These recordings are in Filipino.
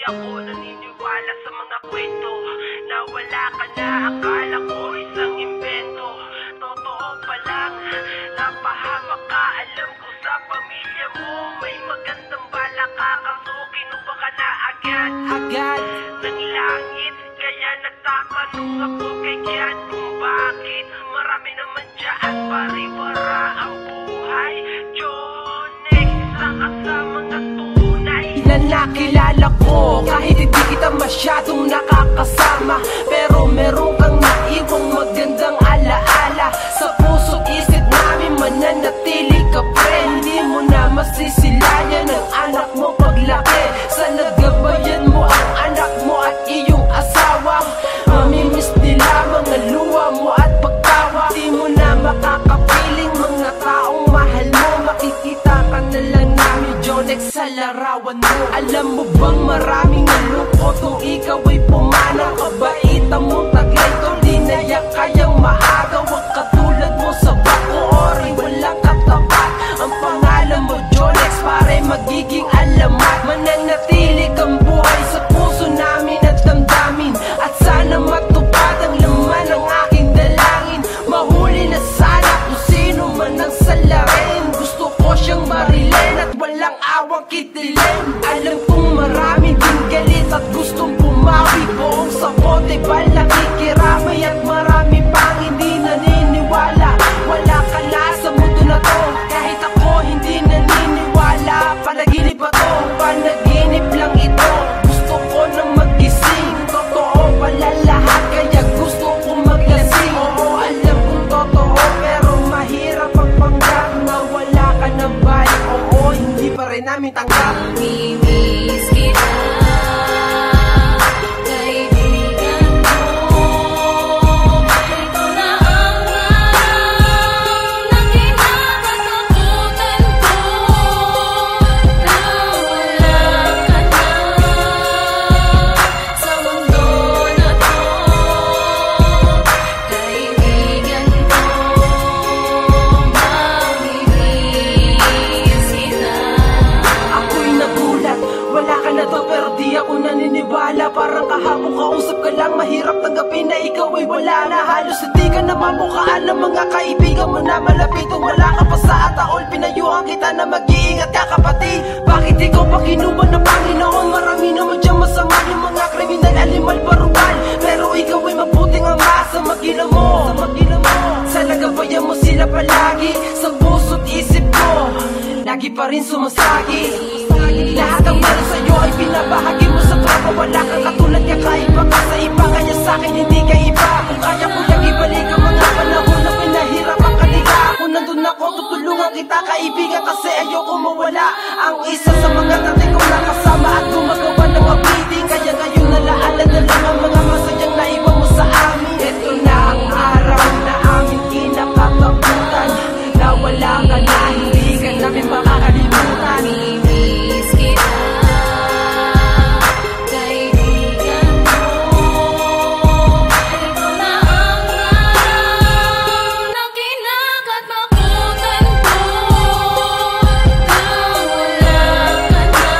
ako naniniwala sa mga kwento na wala ka na, akala ko isang invento. Totoo pa lang, napahamak ka. Alam ko sa pamilya mo may magandang balak ka, kaso kinuha ka na agad ng langit. Kaya nagtatanong ako kay Kian kung bakit marami naman dyan pare-para ang buhay. Jonex, isa ka sa mga tunay na nakilala ko, kahit hindi kita masyadong nakakasama, pero meron kang naiwang magandang alaala. Sa puso't isip namin mananatili ka pre. Hindi mo na masisilayan ang anak mo paglaki. Sana gabayan mo ang anak mo at iyong asawa. Mamimiss nila mga luha mo at pagtawa. Di mo na makakapiling mga taong mahal mo. Makikita ka na lang namin Jonex sa larawan mo. Alam mo bang maraming nalungkot kung ikaw ay pumanaw. Kabaitan mong taglay to, di na yan kayang maagaw. Ang katulad mo sa Bacoori, walang katapat. Ang pangalan mo Jonex pare magiging alamat. Mananatili kang buhay sa puso namin at damdamin. At sana matupad ang laman ng aking dalangin. Mahuli na sana kung sino man ang salarin. Gusto ko siyang marilin at walang awang kitilin. Alam kong marami din galit at gustong bumawi. Buong sa bote bal nakikiramay at marami pang hindi naniniwala. Wala ka na sa mundo na to, kahit ako hindi naniniwala. Panaginip ba to? Panaginip lang ito. Gusto ko nang magising, totoo pala lahat, kaya gusto kong maglasing. Oo, alam kong totoo, pero mahirap ang panggap na wala ka ng balik. Oo, hindi pa rin namin tanggap. Namimiss kita, kaibigan ko. Ito na ang araw na kinakatakutan ko, na wala ka na sa mundo na to. Kaibigan ko, mamimiss kita. Ako'y nagulat, wala ka na to pero di ako naniniwala. Parang kahapon kausap ka lang, mahirap tanggapin na ikaw ay wala na. Halos hindi ka na mamukhaan ng mga kaibigan mo na malapit. Kung wala ka pa sa ataol, pinayuhan kita na mag-iingat ka kapatid. Bakit ikaw pa kinuha ng Panginoon? Marami naman dyan masama, yung mga kriminal, alimal, barugal. Pero ikaw ay mabuting ama sa magina mo. Sana gabayan mo sila palagi sa puso't isip ko. Lagi pa rin sumasagi. Lahat ang meron sa'yo ay pinabahagi mo sa tropa. Wala kang katulad, kakaiba ka sa iba. Kaya sa'kin hindi ka iba. Kung kaya ko lang ibalik ang mga panahon na pinahirapan ka nila. Kung nandun ako, tutulungan kita kaibigan, kasi ayoko mawala. Ang isa sa mga dati kong nakasama at gumagawa ng abiting. Kaya ngayon nalaala na lang ang mga masayang naiwan mo sa amin. Ito na ang araw na aming kinakatakutan, na wala ka na, hindi ka namin makakalimutan. Namimiss kita, kaibigan ko. Ito na ang araw na kinakatakutan ko, na wala ka na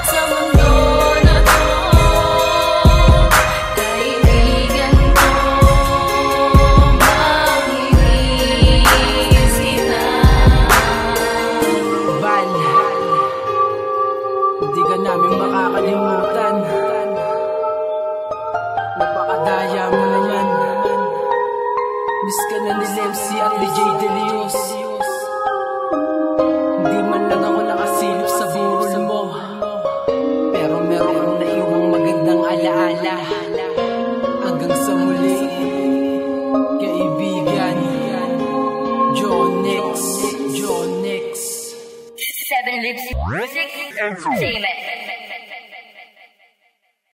sa mundo na to. Kaibigan ko, mamimiss kita. Bal, hindi ka namin makakalimutan. Napakadaya mo naman. Miss ka na ni Lemsi at DJ Delios. Hindi man lang ako nakasilip sa burol mo, pero meron kang naiwang magandang alaala. Hanggang sa muli, kaibigan Jonex. Seven Lips Music Entertainment.